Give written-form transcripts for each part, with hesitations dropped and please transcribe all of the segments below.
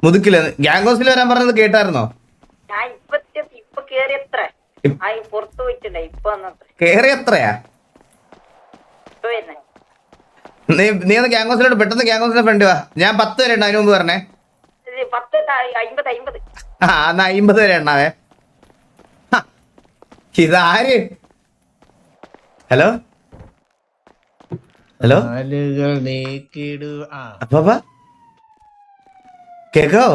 മുതുക്കില് gang ഹൗസിൽ വരാൻ പറഞ്ഞത് കേട്ടായിരുന്നോ? കേറി എത്രയാ? നീ ഒന്ന് ഗ്യാങ് ഹൗസിലോട്ട് പെട്ടെന്ന് ഗ്യാങ് ഹൗസിന്റെ ഫ്രണ്ട് വാ. ഞാൻ 10 വരെ ഉണ്ട്, അതിന് മുമ്പ് പറഞ്ഞേ. ആ എന്നാ 50 വരെ എണ്ണാവേ. ഇതാര്? ഹലോ ഹലോ അപ്പാ കേക്കോ?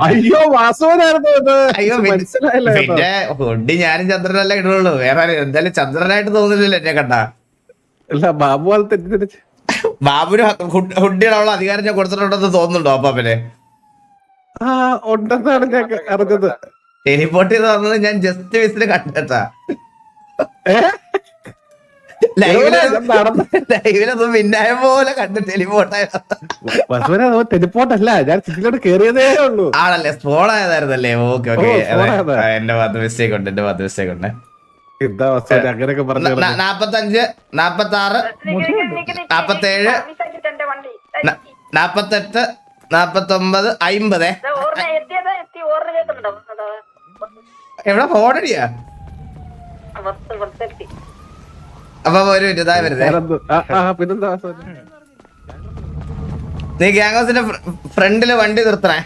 അയ്യോ വാസുവനായിരുന്നു. അയ്യോ പിന്നെ ഹുഡി ഞാനും ചന്ദ്രനല്ല ഇടുള്ളൂ, വേറെ എന്തായാലും ചന്ദ്രനായിട്ട് തോന്നുന്നില്ലല്ലോ എന്നെ കണ്ട. അല്ല ബാബു അത് തെറ്റിദ്ധരിച്ച്. ബാബുന് ഹുഡിയുടെ അധികാരം ഞാൻ കൊടുത്തിട്ടുണ്ടെന്ന് തോന്നുന്നുണ്ടോ അപ്പാപ്പനെ? ആ ഉണ്ടെന്നാണ് ഞാൻ അറിഞ്ഞത്. ടെലിപ്പോർട്ട് ചെയ്ത് വന്നത് ഞാൻ ജസ്റ്റ് മിസ്സിന് കണ്ടട്ടാ. ലൈവിലൊന്നും മിന്നായ പോലെ കണ്ട് ടെലിപ്പോർട്ടായ. ടെലിപ്പോർട്ടല്ല, ഞാൻ സിറ്റിയിലോട്ട് കേറിയതേ ഉള്ളൂ. ആണല്ലേ, സ്പോൺ ആയതായിരുന്നല്ലേ? ഓക്കെ ഓക്കെ, എന്റെ ഭാഗത്ത് മിസ്റ്റേക്ക് ഉണ്ട്, എന്റെ ഭാഗത്ത് മിസ്റ്റേക്ക് ഉണ്ട്. അങ്ങനെയൊക്കെ പറഞ്ഞു. 45, 46, 47, 48, 49, 50. എവിടെ ഫോണടിയാ? അപ്പൊ ഒരു ഇതായി വരുന്നേ. നീ ഗ്യാങ് ഹൗസിന്റെ ഫ്രണ്ടില് വണ്ടി നിർത്തണേ.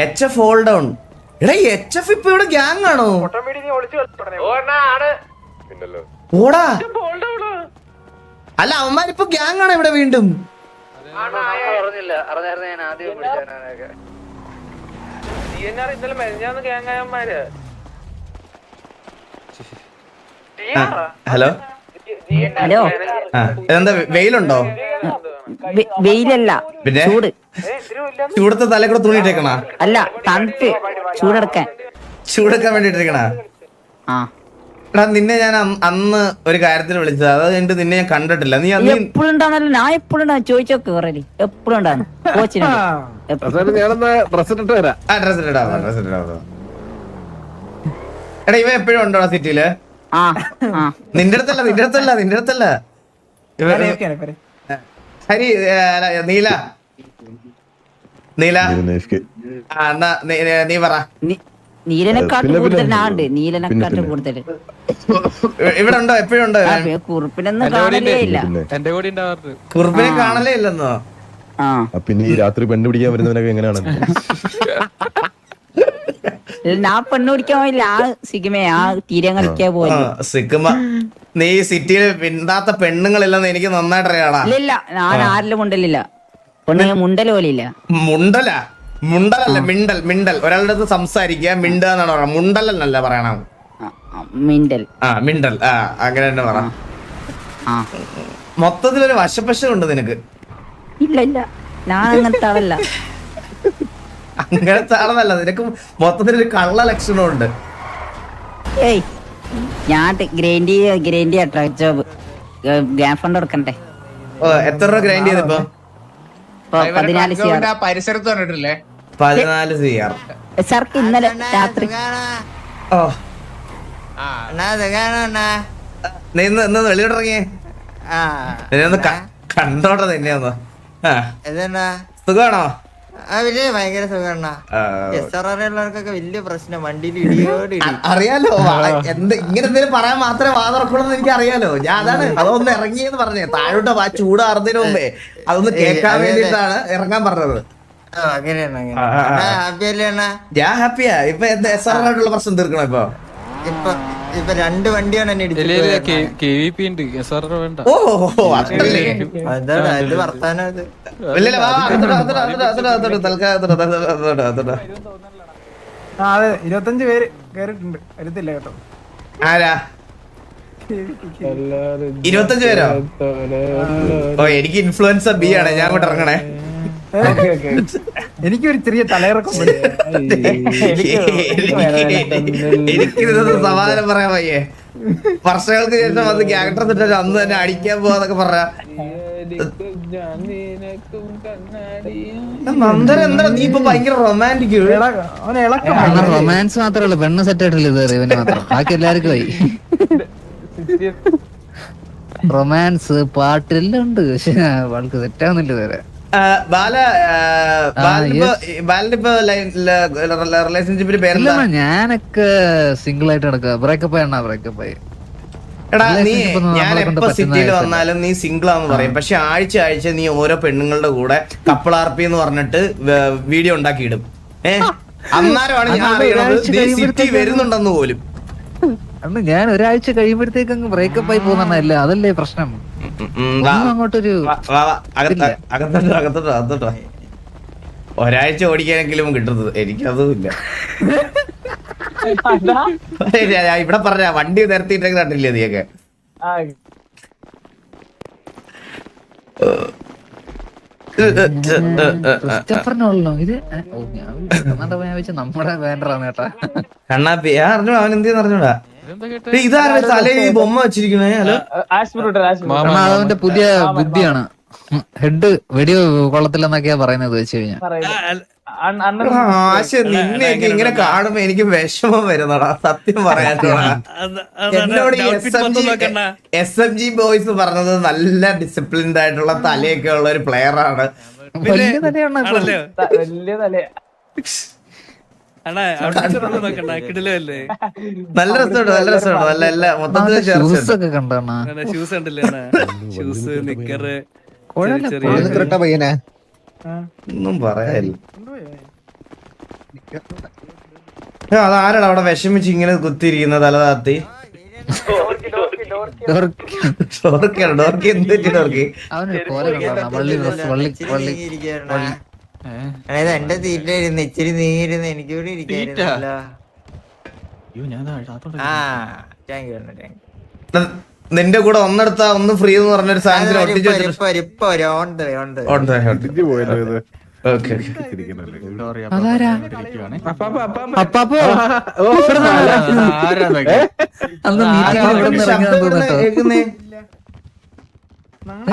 HF hold down. എടാ HF ഇപ്പൊ ഇവിടെ ഗ്യാങ് ആണോ? ഓടാ, അല്ല അവന്മാരിപ്പോ ഗ്യാങ് ആണോ ഇവിടെ വീണ്ടും? ഹലോ ഹലോ, എന്താ വെയിലുണ്ടോ? വെയിലല്ല, പിന്നെ ചൂട്. ചൂടത്തെ തല കൂടെ തുണി ഇട്ടേക്കണ? അല്ല, തണുപ്പ്, ചൂടെടുക്കാൻ വേണ്ടി ഇട്ടേക്കണ. എടാ നിന്നെ ഞാൻ അന്ന് ഒരു കാര്യത്തിന് വിളിച്ചത്, അത് കഴിഞ്ഞിട്ട് നിന്നെ ഞാൻ കണ്ടിട്ടില്ല. നീ എപ്പോഴും ഉണ്ടാകുന്നല്ലോ. ഞാൻ എപ്പോഴും ഉണ്ടാകും, ചോദിച്ചോക്കെ പറയല്. എപ്പോഴും ഉണ്ടാകും കോച്ചിന്. എടാ ഇവ എപ്പോഴും ഉണ്ടോ സിറ്റിയില്? നിന്റെ അടുത്തല്ല ഹരി, നീല നീ പറ. നീലനെക്കാട്ടും കൂടുതൽ ഞാനുണ്ട്, നീലനെക്കാട്ടും കൂടുതൽ. ഇവിടെ ഉണ്ടോ? എപ്പോഴും ഉണ്ടോ? കുറുപ്പിനൊന്നും കാണലേ ഇല്ല. കുറുപ്പിനെ കാണലേ ഇല്ലെന്നോ? പിന്നെ ഈ രാത്രി പെണ്ണ് പിടിക്കാൻ വരുന്നവനൊക്കെ എങ്ങനെയാണ്? ഞാൻ പെണ്ണ് പിടിക്കാൻ പോയില്ല. ആ സിഗ്മ, ആ തീരെ കളിക്കാൻ പോയി. സിഗ്മ, നീ സിറ്റിയിൽ പിന്നാത്ത പെണ്ണുങ്ങളില്ലെന്ന് എനിക്ക് നന്നായിട്ട് അറിയാടാ. ഇല്ല, ഞാൻ ആരിലും മുണ്ടലില്ല. പെണ്ണുങ്ങൾ മുണ്ടൽ പോലില്ല. മുണ്ടലല്ല, മിണ്ടൽ. ഒരാളുടെ അടുത്ത് സംസാരിക്കുക, മിണ്ടുക എന്നാണ് പറയുന്നത്. മുണ്ടലല്ല പറയണം, മിണ്ടൽ. മിണ്ടൽ. അങ്ങനെ തന്നെ പറ. മൊത്തത്തിലൊരു വശപ്പശുണ്ട് നിനക്ക്. ഇല്ല, ഞാൻ അങ്ങനത്തെ ആളല്ല. അങ്ങനത്തെ ആളല്ല, നിനക്ക് മൊത്തത്തിലൊരു കള്ള ലക്ഷണമുണ്ട്. ഏയ്, ഞാൻ ഗ്രൈൻഡ് ജോബ് ഗ്രാം ഫണ്ട് കൊടുക്കണ്ടേ? എത്ര രൂപ ഗ്രൈൻഡ് ചെയ്തിപ്പോ? 14 CR. പരിസരത്ത് പറഞ്ഞിട്ടില്ലേ? 14 CR. സാർക്ക് ഇന്നലെ രാത്രി. നീ ഇന്ന് വെളിയിട്ടിറങ്ങിയേ, നിന്നെ കണ്ടോട്ടെ. നിന്നെ ഒന്ന് സുഖാണോ? ഭയങ്കര സുഖമുള്ളവർക്കൊക്കെ വലിയ പ്രശ്നം, വണ്ടിയിൽ ഇടിയോട് അറിയാലോ. ഇങ്ങനെ എന്തെങ്കിലും പറയാൻ മാത്രമേ വാതുറക്കുള്ളൂ എനിക്ക് അറിയാലോ. ഞാൻ അതാണ് അതൊന്ന് ഇറങ്ങിയെന്ന് പറഞ്ഞേ. താഴോട്ട് ആ ചൂടാറുന്നതിന് മുമ്പേ അതൊന്ന് കേൾക്കാൻ വേണ്ടിട്ടാണ് ഇറങ്ങാൻ പറഞ്ഞത്. ഞാൻ ഹാപ്പിയാ. ഇപ്പൊ എന്താ SR ആയിട്ടുള്ള പ്രശ്നം തീർക്കണം? ഇപ്പൊ 2 വണ്ടിയാണ് എന്നെ വർത്താനം. അതെ, 25 പേര് കേറിട്ടുണ്ട്. വരുത്തില്ല കേട്ടോ. ആരാ? 25 പേരോ? എനിക്ക് ഇൻഫ്ലുവൻസർ B ആണ്. ഞാൻ അങ്ങോട്ട് ഇറങ്ങണേ. എനിക്കൊരു ചെറിയ തലയിറക്കം. എനിക്കിതൊന്നും സമാധാനം പറയാൻ വയ്യേ. വർഷങ്ങൾക്ക് ശേഷം വന്ന് ക്യാരക്ടർ ഇട്ടിട്ട് അന്ന് തന്നെ അടിക്കാൻ പോവാന്നൊക്കെ പറയാ. നന്ദൻ എന്താ നീ ഇപ്പൊ ഭയങ്കര റൊമാൻറ്റിക്? റൊമാൻസ് മാത്രമല്ല, പെണ്ണ് സെറ്റ് ആയിട്ടില്ല ഇതുവരെ. ഇവന് മാത്രം, ബാക്കി എല്ലാവർക്കും പോയി. റൊമാൻസ് പാട്ട് എല്ലാം ഉണ്ട്. പക്ഷെ അവൾക്ക് സെറ്റാവുന്നില്ല ഇതുവരെ. ബാലനിപ്പോ റിലേഷൻഷിപ്പിന്റെ പേരെന്താ? ഇല്ലണ്ണ ഞാനൊക്കെ സിംഗിൾ ആയിട്ട് നടക്കുക. ബ്രേക്കപ്പ് ആയി ബ്രേക്കപ്പ് ആയി. എടാ നീ relationship ഒന്നും ഞാൻ നമ്മളെ കൊണ്ട് എപ്പോ പറ്റുന്ന സിറ്റിയിൽ കാര്യമല്ല. വന്നാലും നീ സിംഗിൾ ആണെന്ന് പറയും, പക്ഷെ ആഴ്ച ആഴ്ച നീ ഓരോ പെണ്ണുങ്ങളുടെ കൂടെ കപ്പിൾ ആർപി എന്ന് പറഞ്ഞിട്ട് വീഡിയോ ഉണ്ടാക്കിയിടും. അന്നേരമാണ് ഞാൻ അറിയണത് നീ സിറ്റി വരുന്നുണ്ടെന്ന് പോലും. അന്ന് ഞാൻ ഒരാഴ്ച കഴിയുമ്പോഴത്തേക്ക് അങ്ങ് ബ്രേക്കപ്പ് ആയി പോകുന്നല്ല, അതല്ലേ പ്രശ്നം. ഒന്നും അങ്ങോട്ടൊരു അകത്തോട്ടോ ഒരാഴ്ച ഓടിക്കാനെങ്കിലും കിട്ടുന്നത് എനിക്കതും ഇല്ല. ഇവിടെ പറഞ്ഞ വണ്ടി നിരത്തിയിട്ടൊക്കെ കണ്ടില്ലേ നീയൊക്കെ? ക്രിസ്റ്റഫറിനോളോ ഇത്? ഞാൻ വെച്ച നമ്മുടെ വേണ്ടറാണ് കേട്ടാ. കണ്ണാപ്പി അറിഞ്ഞു, അവൻ എന്തെന്ന് അറിഞ്ഞൂടാ. ഇതാരുടെ തലയിൽ ഈ ബൊമ്മ വെച്ചിരിക്കണേ? ഹലോ, അവന്റെ പുതിയ ബുദ്ധിയാണ്. ഹെഡ് വെടി കൊള്ളത്തില്ലെന്നൊക്കെയാ പറയുന്നത് വെച്ച് കഴിഞ്ഞാൽ. നിന്നെയൊക്കെ ഇങ്ങനെ കാണുമ്പോ എനിക്ക് വിഷമം വരുന്നടാ, സത്യം പറയാനാ. എന്നോട് SMG ബോയ്സ് പറഞ്ഞത് നല്ല ഡിസിപ്ലിൻഡ് ആയിട്ടുള്ള തലയൊക്കെ ഉള്ള ഒരു പ്ലെയർ ആണ്. വലിയ തലയാണ് ഇപ്പൊ. വലിയ തലേ നല്ല രസമുണ്ട്, നല്ല രസമുണ്ട്, നല്ല എല്ലാ മൊത്തത്തിൽ ഷൂസ് ഒക്കെ കണ്ടാണ്. ഷൂസ് ഉണ്ടല്ലേ, ഷൂസ് നിക്കറ് പയ്യനെ ഒന്നും പറയാനില്ല. അതാരടാ അവിടെ വിഷമിച്ച് ഇങ്ങനെ കുത്തിയിരിക്കുന്ന തല താത്തി? ഡോർക്കി എന്ത് പറ്റി? ഡോർക്കി അവന് പോലെ കണ്ടാണ്. വള്ളി വള്ളി വള്ളി അതായത് എന്റെ തീറ്റായിരുന്നു, ഇച്ചിരി നീങ്ങിരുന്നു എനിക്ക് കൂടി ഇരിക്കായിരുന്നല്ലോ. നിന്റെ കൂടെ ഒന്നെടുത്താ ഒന്ന് ഫ്രീ എന്ന് പറഞ്ഞൊരു സാധനത്തിന് ഒട്ടിച്ചു അതാരാ? അപ്പാപ്പോ അന്ന് മീറ്റിംഗിൽ ഇവിടെ നിന്ന് ഇറങ്ങിയതാന്ന് തോന്നുന്നു കേട്ടോ.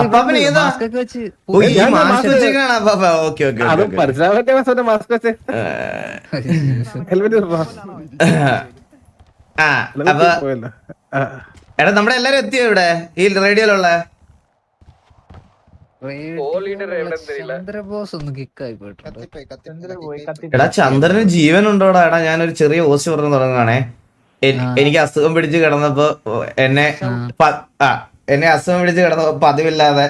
അപ്പാപ്പന് ഏതാ? മാസ്ക് ഒക്കെ വെച്ച് ഓ, ഈ മാസ്ക് വെച്ചേക്കാണ് അപ്പാപ്പ. ഓക്കെ ഓക്കെ അത് മനസ്സിലാവാൻ മാസ്ക് വെച്ചേ ഹെൽമെറ്റ് ആ അപ്പൊ പോയല്ലോ. എടാ നമ്മുടെ എല്ലാരും എത്തിയോ ഇവിടെ ഈ റേഡിയോയിലുള്ള? ചന്ദ്രബോസ് ഒന്ന് കിക്കായി പോയിട്ടുണ്ട്. എടാ ചന്ദ്രന് ജീവനുണ്ടോടാ? എടാ ഞാനൊരു ചെറിയ ഓസി പറഞ്ഞു തുടങ്ങുകയാണേ. എനിക്ക് അസുഖം പിടിച്ച് കിടന്നപ്പോ എന്നെ അസുഖം പിടിച്ച് കിടന്നപ്പോ പതിവില്ലാതെ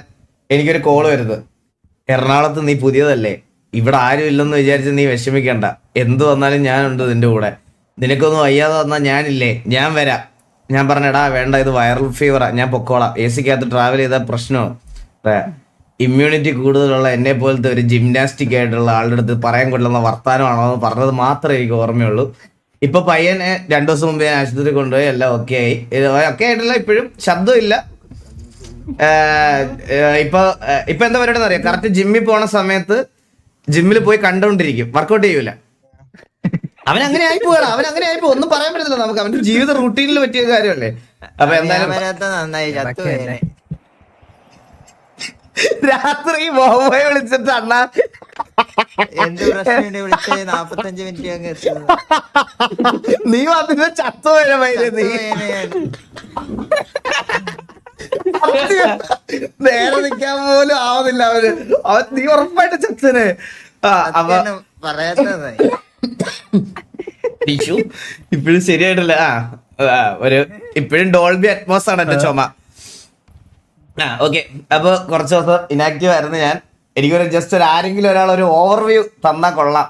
എനിക്കൊരു കോള് വരുന്നത്, എറണാകുളത്ത് നീ പുതിയതല്ലേ, ഇവിടെ ആരും ഇല്ലെന്ന് വിചാരിച്ച് നീ വിഷമിക്കണ്ട, എന്ത് വന്നാലും ഞാനുണ്ട് നിന്റെ കൂടെ, നിനക്കൊന്നും വയ്യാതെ വന്നാൽ ഞാനില്ലേ, ഞാൻ വരാം. ഞാൻ പറഞ്ഞെടാ വേണ്ട, ഇത് വൈറൽ ഫീവറാ, ഞാൻ പൊക്കോളാം, AC-ക്കകത്ത് ട്രാവൽ ചെയ്താൽ പ്രശ്നമാണ്. ഇമ്മ്യൂണിറ്റി കൂടുതലുള്ള എന്നെ പോലത്തെ ഒരു ജിംനാസ്റ്റിക് ആയിട്ടുള്ള ആളുടെ അടുത്ത് പറയാൻ കൊള്ളുന്ന വർത്താനമാണോ എന്ന് പറഞ്ഞത് മാത്രമേ എനിക്ക് ഓർമ്മയുള്ളൂ. ഇപ്പൊ പയ്യനെ 2 ദിവസം മുമ്പ് ഞാൻ ആശുപത്രി കൊണ്ടുപോയി, എല്ലാം ഓക്കെ ആയി. ഓക്കെ ആയിട്ടില്ല, ഇപ്പോഴും ശബ്ദമില്ല. ഇപ്പൊ എന്താ പരിപാടി അറിയാം? കറക്റ്റ് ജിമ്മിൽ പോണ സമയത്ത് ജിമ്മിൽ പോയി കണ്ടോണ്ടിരിക്കും, വർക്കൗട്ട് ചെയ്യൂല. അവൻ അങ്ങനെ ആയിപ്പോടാ, അവൻ അങ്ങനെ ആയിപ്പോ, ഒന്നും പറയാൻ പറ്റത്തില്ല നമുക്ക്, അവന്റെ ജീവിത റൂട്ടീനിൽ പറ്റിയ കാര്യമല്ലേ. അപ്പൊ എന്തായാലും നന്നായി രാത്രി ബോബോയെ വിളിച്ചിട്ട് അണ്ണാ എന്ത് പ്രശ്നം വിളിച്ചത് 45 മിനിറ്റ് അങ്ങ് എത്തുന്നത്. നീ വന്നിട്ട് ചത്തുപോയ മൈലെ, നീ നേരെ നിക്കാൻ പോലും ആവുന്നില്ല അവൻ നീ ഉറപ്പായിട്ട് ചത്തന്. അപ്പൊ പറയാത്തതായി ഇപ്പോഴും ശരിയായിട്ടില്ല. ഒരു ഇപ്പോഴും ഡോൾബി അറ്റ്മോസ് ആണ് എന്റെ ചുമ. ഓക്കെ, അപ്പൊ കുറച്ച് ദിവസം ഇനാക്റ്റീവ് ആയിരുന്നു ഞാൻ. എനിക്കൊരു ജസ്റ്റ് ആരെങ്കിലും ഒരാൾ ഒരു ഓവർവ്യൂ തന്നാ കൊള്ളാം.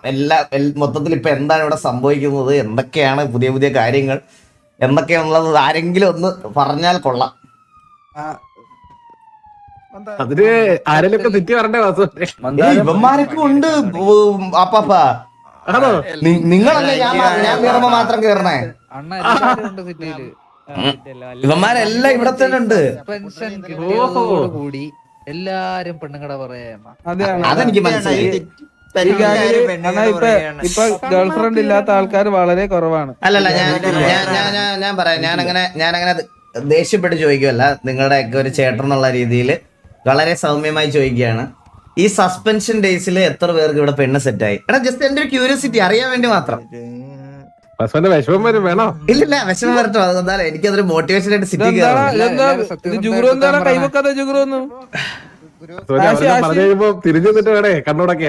മൊത്തത്തിൽ ഇപ്പൊ എന്താണ് ഇവിടെ സംഭവിക്കുന്നത്, എന്തൊക്കെയാണ് പുതിയ പുതിയ കാര്യങ്ങൾ എന്തൊക്കെയാണുള്ളത്, ആരെങ്കിലും ഒന്ന് പറഞ്ഞാൽ കൊള്ളാം. അതിന് ആരെങ്കിലും തെറ്റി പറഞ്ഞേ ഇവന്മാരൊക്കെ ഉണ്ട് അപ്പാപ്പ. നിങ്ങളല്ലേ ഞാൻ കയറുമ്പോ മാത്രം കേറണേ? അണ്ണ എല്ലാവരും ഉണ്ട് സിറ്റിയില്. ഇവന്മാരെല്ലാം ഇവിടെ തന്നെ ഉണ്ട്. പെൻഷൻ കിട്ടിയതോടുകൂടി എല്ലാരും പെണ്ണുങ്ങടെ പറയാ. അതെനിക്ക് മനസ്സിലായി. ഇപ്പൊ ഗേൾഫ്രണ്ട് ഇല്ലാത്ത ആൾക്കാർ വളരെ കുറവാണ്. അല്ലല്ല, ഞാൻ പറയാം, ഞാനങ്ങനെ ദേഷ്യപ്പെട്ട് ചോദിക്കുമല്ല, നിങ്ങളുടെ ഒക്കെ ഒരു ചേട്ടൻ എന്നുള്ള രീതിയിൽ വളരെ സൗമ്യമായി ചോദിക്കുകയാണ്. ഈ സസ്പെൻഷൻ ഡേയ്സിൽ എത്ര പേർക്ക് ഇവിടെ പെണ്ണ് സെറ്റായി? എടാ ജസ്റ്റ് എന്റെ ഒരു ക്യൂരിയോസിറ്റി അറിയാൻ വേണ്ടി മാത്രം. വാസുവിന്റെ വിഷമം വരും വേണോ? ഇല്ലില്ല വിഷമം വരട്ടോ. അതെന്തായാലും എനിക്കതൊരു മോട്ടിവേഷൻ ആയിട്ട് സിറ്റി ജുഗ്രു എന്താണ് കൈവെക്കാതെ ജുഗ്രു ഒന്നും പറഞ്ഞു കഴിയുമ്പോ തിരിഞ്ഞു നിന്നിട്ട് വേണേ കണ്ണോടൊക്കെ.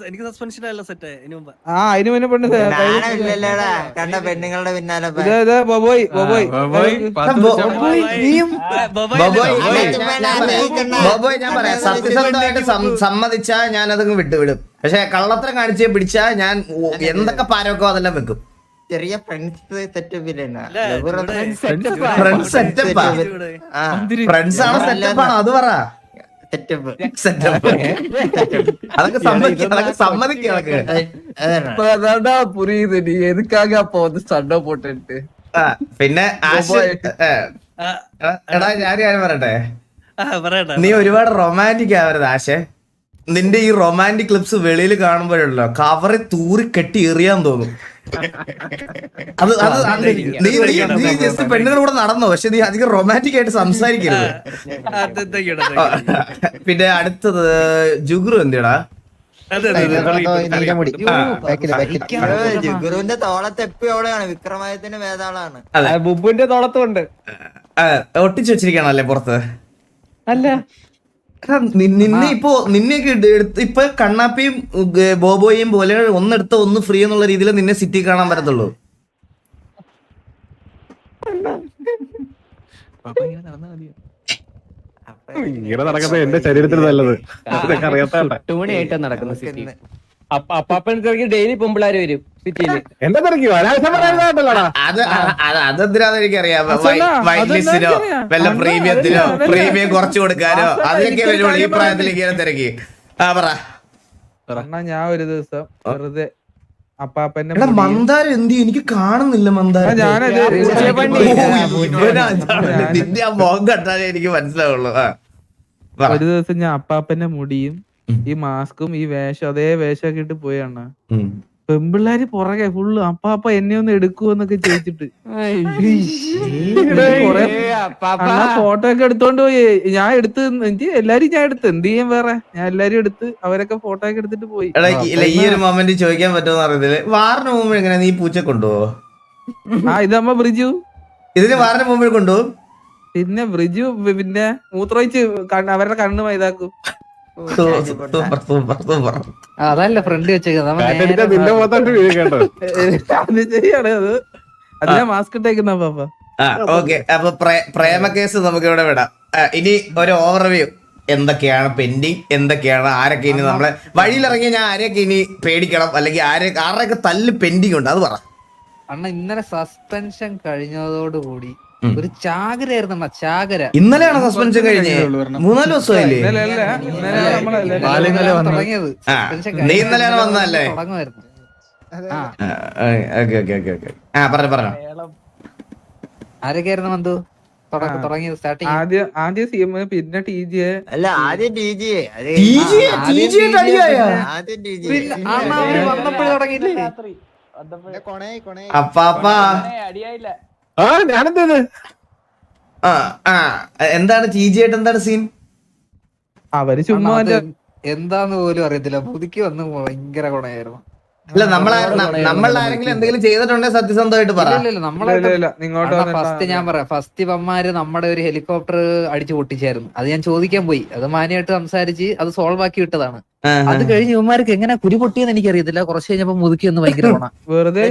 എനിക്ക് സസ്പെൻഷൻ അല്ല സെറ്റ് അതിന് മുന്നേ പെണ്ണ് ഇല്ലല്ലേടാ കണ്ട പെണ്ണുങ്ങളുടെ പിന്നാലെ പോയി. ബോബോയ് ബോബോയ് ഞാൻ പറയാം, സത്യസന്ധമായിട്ട് സമ്മതിച്ചാ ഞാൻ അതങ്ങ് വിട്ടുവിടും. പക്ഷെ കള്ളത്തരം കാണിച്ച് പിടിച്ചാ ഞാൻ എന്തൊക്കെ പാരൊക്കെ അതെല്ലാം വെക്കും. ചെറിയ ഫ്രണ്ട്സ് സെറ്റപ്പിലാണ് ഫ്രണ്ട്സ് സെറ്റപ്പാ, ഫ്രണ്ട്സ് ആണോ സെറ്റപ്പാണോ അത് പറ. സെറ്റപ്പ് സെറ്റപ്പ് അതൊക്കെ സമ്മതിക്കുക അതൊക്കെ. புரியுது நீ எதுக்காக அப்போ வந்து சண்டை போட்டுட்டு പിന്നെ എടാ ഞാൻ പറയട്ടെ, പറയട്ടെ. നീ ഒരുപാട് റൊമാൻറ്റിക് ആവരുത് ആശേ. നിന്റെ ഈ റൊമാൻറ്റിക് ക്ലിപ്സ് വെളിയിൽ കാണുമ്പോഴല്ലോ കവറെ തൂറി കെട്ടി എറിയാൻ തോന്നും. നീ ജസ്റ്റ് പെണ്ണുങ്ങളുടെ കൂടെ നടന്നോ, പക്ഷെ നീ അധികം റൊമാൻറ്റിക് ആയിട്ട് സംസാരിക്കരുത്. പിന്നെ അടുത്തത് ജുഗ്രു എന്തിടാ? ജുഗുറുവിന്റെ തോളത്ത് എപ്പോ എവിടെയാണ് വിക്രമാദിത്യന്റെ വേതാളാണ്. ബുബുവിന്റെ തോളത്തുണ്ട്. ഒട്ടിച്ചു വെച്ചിരിക്കണല്ലേ പുറത്ത്? അല്ല നിന്നെയൊക്കെ ഇപ്പൊ കണ്ണാപ്പിയും ബോബോയും പോലെ ഒന്നെടുത്ത ഒന്ന് ഫ്രീ എന്നുള്ള രീതിയിൽ നിന്നെ സിറ്റി കാണാൻ പറ്റത്തുള്ളൂ. ഇങ്ങനെ നടക്കുന്നത് എന്റെ ശരീരത്തിന് നല്ലത്. ഇതൊക്കെ അറിയാത്ത ടൂണിയായിട്ടാ നടക്കുന്നത് സിറ്റി. അപ്പാപ്പൻ ഡെയിലി പൊമ്പിളാര് വരും സിറ്റിയില്. എന്റെ തിരക്കി അനാവശ്യം പറയുന്നതായിട്ടല്ലോടാ. അതെന്തിനാന്ന് എനിക്കറിയാം. വൈറ്റ് ലിസ്റ്റിനോ വല്ല പ്രീമിയത്തിനോ പ്രീമിയം കുറച്ചു കൊടുക്കാനോ അതിനൊക്കെ വരുള്ളൂ ഈ പ്രായത്തിലേക്ക് തിരക്കി. പറ. ഞാൻ ഒരു ദിവസം വെറുതെ അപ്പാപ്പന്റെ മന്ദാരം എന്ത് എനിക്ക് കാണുന്നില്ല. മന്ദാരം നിന്റെ ആ മുഖം കണ്ടാലേ എനിക്ക് മനസ്സിലാവുള്ളൂ. ഒരു ദിവസം ഞാൻ അപ്പാപ്പന്റെ മുടിയും ഈ മാസ്കും ഈ വേഷം അതേ വേഷമൊക്കെ ഇട്ട് പോയാണ്. പെമ്പിള്ളാര് പുറകെ ഫുള്ള് അപ്പാപ്പ എന്നെ ഒന്ന് എടുക്കുവെന്നൊക്കെ ചോദിച്ചിട്ട് ഫോട്ടോ ഒക്കെ എടുത്തോണ്ട് പോയി. ഞാൻ എടുത്ത് എല്ലാരും ഞാൻ എടുത്ത് എന്ത് ചെയ്യാൻ വേറെ, ഞാൻ എല്ലാരും എടുത്ത് അവരൊക്കെ ഫോട്ടോ ഒക്കെ എടുത്തിട്ട് പോയി. ഈ ഒരു മൊമെന്റ് ചോദിക്കാൻ പറ്റുമെന്ന് അറിയത്തില്ല. വാറിന് മുമ്പ് എങ്ങനെ നീ പൂച്ച കൊണ്ടുപോവോ? ഇതമ്മ ബ്രിജു ഇതിന് വാറിന് മുമ്പിൽ കൊണ്ടുപോകും. പിന്നെ ബ്രിജു പിന്നെ മൂത്രമൊഴിച്ച് അവരുടെ കണ്ണ് മൈതാക്കും. അതല്ല ഫ്രണ്ട് വെച്ചേക്കുന്നത് നിന്റെ മുഖത്തോട്ട് വീഴേണ്ടോ? അത് ശരിയാണ്. അതിനാ മാസ്ക് ഇട്ടേക്കുന്ന പാപ്പ. ഓക്കെ, അപ്പൊ പ്രേമ കേസ് നമുക്ക് ഇവിടെ വിടാം. ഇനി ഒരു ഓവർവ്യൂ, എന്തൊക്കെയാണ് പെൻഡിങ്, എന്തൊക്കെയാണ്, ആരൊക്കെ ഇനി നമ്മളെ വഴിയിലിറങ്ങി ഞാൻ ആരെയൊക്കെ ഇനി പേടിക്കണം, അല്ലെങ്കിൽ ആരുടെയൊക്കെ തല്ല് പെൻഡിങ് ഉണ്ട് അത് പറ. അണ്ണ ഇന്നലെ സസ്പെൻഷൻ കഴിഞ്ഞതോടുകൂടി ഒരു ചാകരായിരുന്നു അണ്ണ, ചാകര. ഇന്നലെയാണ് സസ്പെൻഷൻ കഴിഞ്ഞേ? 3-4 ദിവസമായില്ലേ? തുടങ്ങിയത് നീ ഇന്നലെയാണ് വന്നതല്ലേ? തുടങ്ങുമായിരുന്നു. പറഞ്ഞോ. ആരൊക്കെയായിരുന്നു വന്നു തുടങ്ങിയത്? സ്റ്റാർട്ടിങ് ആദ്യം സി എം, പിന്നെ ടി ജി. അല്ല ആദ്യം ടി ജി വന്നപ്പോഴും തുടങ്ങിയില്ലേ? അപ്പാപ്പ ഞാനെന്തേത് എന്താണ് ടി ജി ആയിട്ട് എന്താണ് സീൻ? അവര് ചുമ്മാ എന്താന്ന് പോലും അറിയത്തില്ല. പുതുക്കി വന്ന് ഭയങ്കര ഗുണയായിരുന്നു. അല്ല നമ്മളാരെങ്കിലും എന്തെങ്കിലും ചെയ്തിട്ടുണ്ടെങ്കിൽ സത്യസന്ധമായിട്ട് പറ. ഫസ്റ്റ് ഞാൻ പറയാം, ഫസ്റ്റ് ഇവന്മാര് നമ്മുടെ ഒരു ഹെലികോപ്റ്റർ അടിച്ചു പൊട്ടിച്ചായിരുന്നു. അത് ഞാൻ ചോദിക്കാൻ പോയി, അത് മാന്യമായിട്ട് സംസാരിച്ച് അത് സോൾവ് ആക്കി വിട്ടതാണ്. അത് കഴിഞ്ഞ് ഇവന്മാർക്ക് എങ്ങനെ കുരു പൊട്ടിയെന്ന് എനിക്കറിയത്തില്ല. കുറച്ച് കഴിഞ്ഞപ്പോ മുതുക്കി ഒന്ന് ഭയങ്കര ഗുണ. വെറുതെ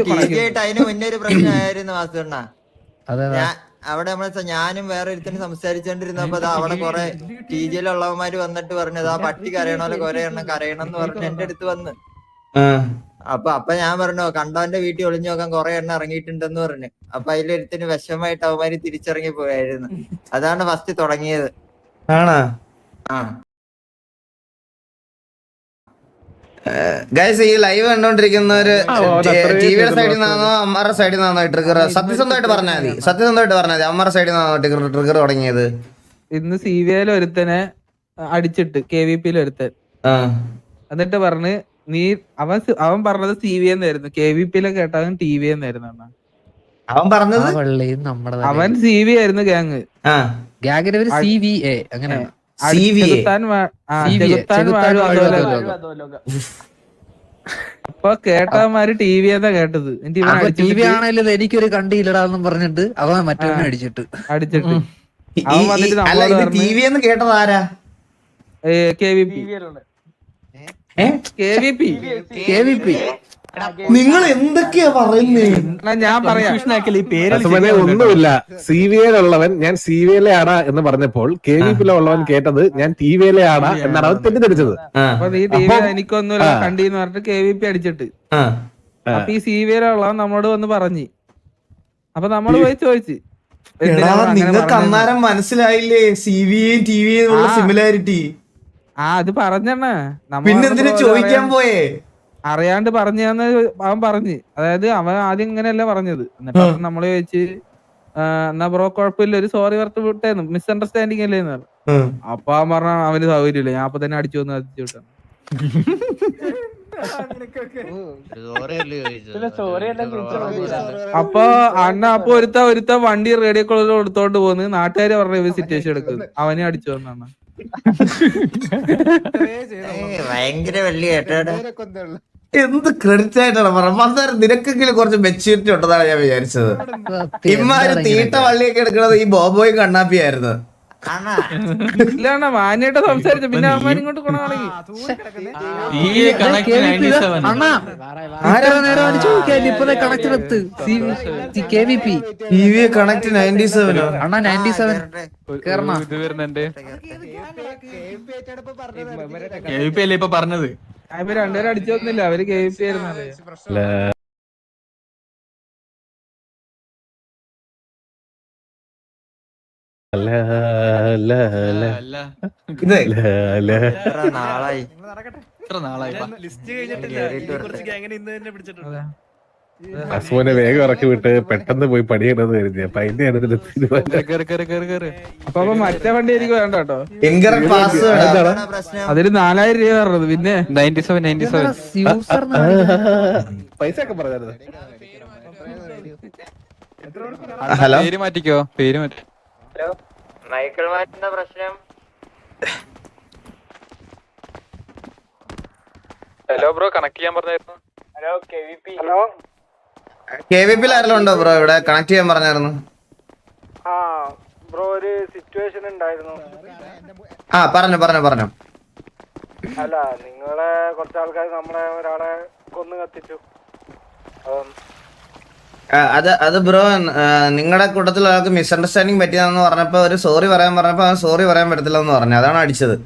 അതിന് മുന്നേ ഒരു പ്രശ്നമായിരുന്നു വാസുണ്ണ. അതെ അവിടെ ഞാനും വേറെ ഒരുത്തനും സംസാരിച്ചോണ്ടിരുന്നപ്പോ അവിടെ കുറെ ടി ജിയിലുള്ളവന്മാര് വന്നിട്ട് പറഞ്ഞത് ആ പട്ടി കരയണോലെ കുറെ എണ്ണം കരയണം എന്ന് പറഞ്ഞ് എന്റെ അടുത്ത് വന്ന്. അപ്പൊ ഞാൻ പറഞ്ഞു കണ്ടവന്റെ വീട്ടിൽ ഒളിഞ്ഞു നോക്കാൻ കുറെ എണ്ണം ഇറങ്ങിയിട്ടുണ്ടെന്ന് പറഞ്ഞു. അപ്പൊ അതിലൊരുത്തിന് വിഷമായിട്ട് അവന്മാര് തിരിച്ചിറങ്ങി പോയായിരുന്നു. അതാണ് ഫസ്റ്റ് തുടങ്ങിയത്. ഗൈസ്, ഈ ലൈവ് കണ്ടോണ്ടിരിക്കുന്നവര് ടിവിയുടെ സൈഡിൽ നിന്നാണോ അമ്മമാരുടെ സൈഡിൽ നിന്നാണോ ട്രിഗർ? സത്യസന്ധമായിട്ട് പറഞ്ഞാൽ മതി, സത്യസന്ധമായിട്ട് പറഞ്ഞാൽ മതി. അമ്മമാരുടെ സൈഡിൽ നിന്നാണോ ട്രിഗർ തുടങ്ങിയത്? ഇന്ന് സി വി ഐയിൽ ഒരുത്തനെ അടിച്ചിട്ട് KVP-യിൽ ഒരുത്തൻ എന്നിട്ട് പറഞ്ഞ് അവൻ പറഞ്ഞത് CV എന്നായിരുന്നു, KVP-യിലെ കേട്ടവൻ TV എന്നായിരുന്നു. അവൻ പറഞ്ഞത് അവൻ CV ആയിരുന്നു ഗ്യാങ്. ഗ്യാങ്ങിന്റെ ഒരു CVA അങ്ങനെ. അപ്പൊ കേട്ടവന്മാര് ടി വി എന്നാ കേട്ടത്. എന്നിട്ട് ഇവൻ ടി വി അടിച്ചിട്ട് ആണെങ്കിലും എനിക്കൊരു കണ്ടില്ലടാന്നും പറഞ്ഞിട്ട് അവൻ മറ്റവനെ അടിച്ചിട്ട് അടിച്ചിട്ട് അവൻ വന്നിട്ട് അല്ല നമ്മളോട് ഇത് പറഞ്ഞു ടി വി എന്ന് കേട്ടത് ആരാ? KVP. നിങ്ങൾ എന്തൊക്കെയാ പറയുന്നേ? ഞാൻ പറയാം. അസുമനെ ഒന്നുമില്ല. CVL-ഉള്ളവൻ ഞാൻ CVL ആടാ എന്ന് പറഞ്ഞപ്പോൾ KVP-ലുള്ളവൻ കേട്ടത് ഞാൻ TV-ലെ ആടാ എന്നാണ് അവൻ തെറ്റിദ്ധരിച്ചത്. അപ്പൊ നീ ടി വി എനിക്കൊന്നുമില്ല കണ്ടീന്ന് പറഞ്ഞിട്ട് KVP അടിച്ചിട്ട് അപ്പൊ ഈ CVL-ഉള്ളവൻ നമ്മളോട് വന്ന് പറഞ്ഞ്. അപ്പൊ നമ്മള് പോയി ചോദിച്ചു നിങ്ങൾക്ക് അന്നേരം മനസ്സിലായില്ലേ CVയും TVയും ഉള്ള സിമിലാരിറ്റി? അത് പറഞ്ഞണ്ണ പിന്നെന്തിനു ചോദിക്കാൻ പോയേ? അറിയാണ്ട് പറഞ്ഞാന്ന് അവൻ പറഞ്ഞ്. അതായത് അവൻ ആദ്യം ഇങ്ങനെയല്ല പറഞ്ഞത്. എന്നിട്ട് നമ്മള് ചോദിച്ച് എന്നാ ബ്രോ കുഴപ്പമില്ല ഒരു സോറി പറഞ്ഞ് വിട്ടേന്ന്, മിസ്അണ്ടർസ്റ്റാൻഡിങ് അല്ലേന്ന് പറഞ്ഞു. അപ്പൊ അവൻ പറഞ്ഞ അവന് സൗകര്യമില്ല, ഞാൻ അപ്പൊ തന്നെ അടിച്ചു വന്ന് അതിച്ചു വിട്ടാണ്. അപ്പൊ അപ്പൊ ഒരുത്ത വണ്ടി റേഡിയോ കോളിൽ എടുത്തോണ്ട് പോന്ന് നാട്ടുകാര് പറഞ്ഞ സിറ്റുവേഷൻ എടുക്കുന്നത് അവനെ അടിച്ചു വന്നാണ്. ഭയങ്കര വലിയ കേട്ടോ. എന്ത് ക്രെഡിറ്റ് ആയിട്ടാണ് പറഞ്ഞത്? അന്നേരം നിനക്കെങ്കിലും കുറച്ച് മെച്യൂരിറ്റി ഉണ്ടെന്നാണ് ഞാൻ വിചാരിച്ചത്. ഇമ്മാര് തീട്ട വള്ളിയൊക്കെ എടുക്കണത് ഈ ബോബോയും കണ്ണാപ്പിയായിരുന്നു. ഇല്ലാണ മാന്യായിട്ട് സംസാരിച്ചു. പിന്നെ അവന്മാർ ഇങ്ങോട്ട് കൊണാണെങ്കിൽ കണക്ട് 97 അണ്ണാ 97 ഇപ്പൊ പറഞ്ഞത് അവര് രണ്ടുപേരും അടിച്ചു വന്നില്ല, അവര് KVP ആയിരുന്നല്ലേ. നാളായി അസുമനെ വേഗം ഇറക്കി വിട്ട് പെട്ടെന്ന് പോയി പണിയണമെന്ന് കരുതി. അപ്പൊ അതിന്റെയാണ് ഇതിന്റെ തീരുമാനം. അപ്പൊ മറ്റേ വണ്ടി എനിക്ക് വേണ്ട കേട്ടോ. പ്രശ്നം. അതിന് 4000 രൂപ പറഞ്ഞത്. പിന്നെ 97 പൈസ ഒക്കെ പറഞ്ഞായിരുന്നു. ഹലോ പേര് മാറ്റിക്കോ, പേര് മാറ്റി. മൈക്കിൾ മാറ്റുന്ന പ്രശ്നം. ഹലോ ബ്രോ, കണക്ട് ചെയ്യാൻ പറഞ്ഞായിരുന്നു. KVP ആരെല്ലാം ഉണ്ടോ ബ്രോ ഇവിടെ? കണക്ട് ചെയ്യാൻ പറഞ്ഞായിരുന്നു. ബ്രോ ഒരു സിറ്റുവേഷൻ ഉണ്ടായിരുന്നു. പറഞ്ഞു. അല്ല നിങ്ങളെ കുറച്ച് ആൾക്കാർ നമ്മളെ ഒരാളെ കൊന്നു കത്തിച്ചു. അത് ബ്രോ നിങ്ങളുടെ കൂട്ടത്തിൽ ഒരാൾക്ക് മിസ്അണ്ടർസ്റ്റാൻഡിങ് പറ്റിയതെന്ന് പറഞ്ഞപ്പോ ഒരു സോറി പറയാൻ പറഞ്ഞപ്പോ അവൻ സോറി പറയാൻ പറ്റത്തില്ല എന്ന് പറഞ്ഞു. അതാണ് അടിച്ചത്.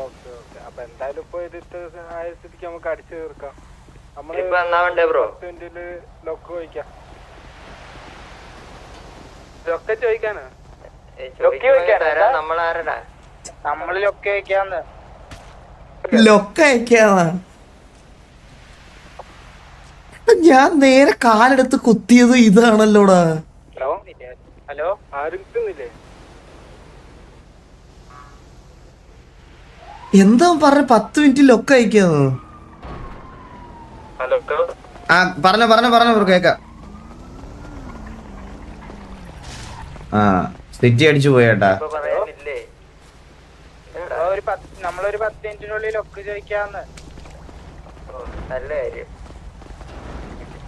ഓക്കെ അപ്പൊ എന്തായാലും ഇപ്പൊ ഇത് ആയ സ്ഥിതിക്ക് നമുക്ക് അടിച്ചു തീർക്കാം. നമ്മള് ബ്രോ ലൊക്ക് ചോദിക്കാം. ലൊക്കെ ചോദിക്കാനാ? നമ്മളാരടാ? നമ്മള് ലൊക്കെ ചോദിക്കാന്ന്. ലൊക്ക അയക്കാന്നാ? ഞാൻ നേരെ കാലെടുത്ത് കുത്തിയത് ഇതാണല്ലോടാ. ഹലോ ആരും കിട്ടുന്നില്ലേ? എന്താ പറഞ്ഞ 10 മിനിറ്റ് ലൊക്ക അയക്കാന്ന്? പറഞ്ഞു കേക്കാം. സിറ്റി അടിച്ചു പോയേട്ടാ. നമ്മളൊരു 10 മിനിറ്റിനുള്ളിൽ ലൊക്ക് ചോദിക്കാന്ന്. നല്ല കാര്യം.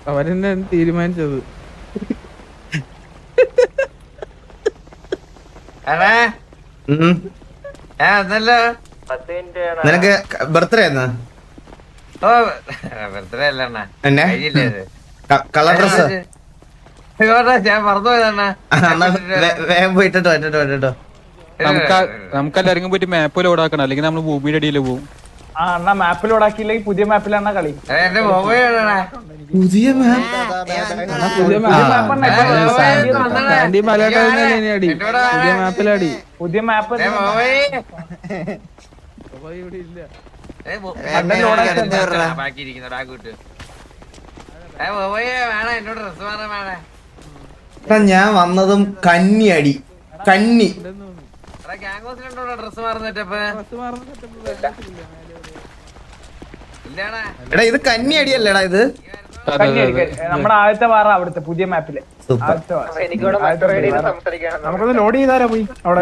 അവരെന്നെ തീരുമാനിച്ചത്. നിനക്ക് ബർത്ത്ഡേ ആയിരുന്നു? കളർ ഡ്രസ് ഞാൻ മറന്നുപോയതാണ്. വേഗം പോയിട്ടോ. നമുക്കെല്ലാരും പോയിട്ട് മാപ്പ് ലോഡാക്കണം, അല്ലെങ്കിൽ നമ്മൾ ഭൂമിയുടെ അടിയിൽ പോകും. എന്നാ മാപ്പിൽ ഓടാക്കിയില്ലെങ്കിൽ പുതിയ മാപ്പിലാണ് കളി. പുതിയ ആന്റി മലയാളി അടി, പുതിയ മാപ്പിലടി. പുതിയ മാപ്പ് ഇവിടെ ഇല്ല. ഞാൻ വന്നതും കന്നി അടി. ഡ്രസ് മാറുന്നിട്ട് എടാ ഇത് കന്നി അടിയല്ലേടാ ഇത്? നമ്മുടെ ആദ്യത്തെ വാറ അവിടുത്തെ പുതിയ മാപ്പില്. നമുക്കൊന്ന് ലോഡ് ചെയ്താലോ പോയി അവിടെ.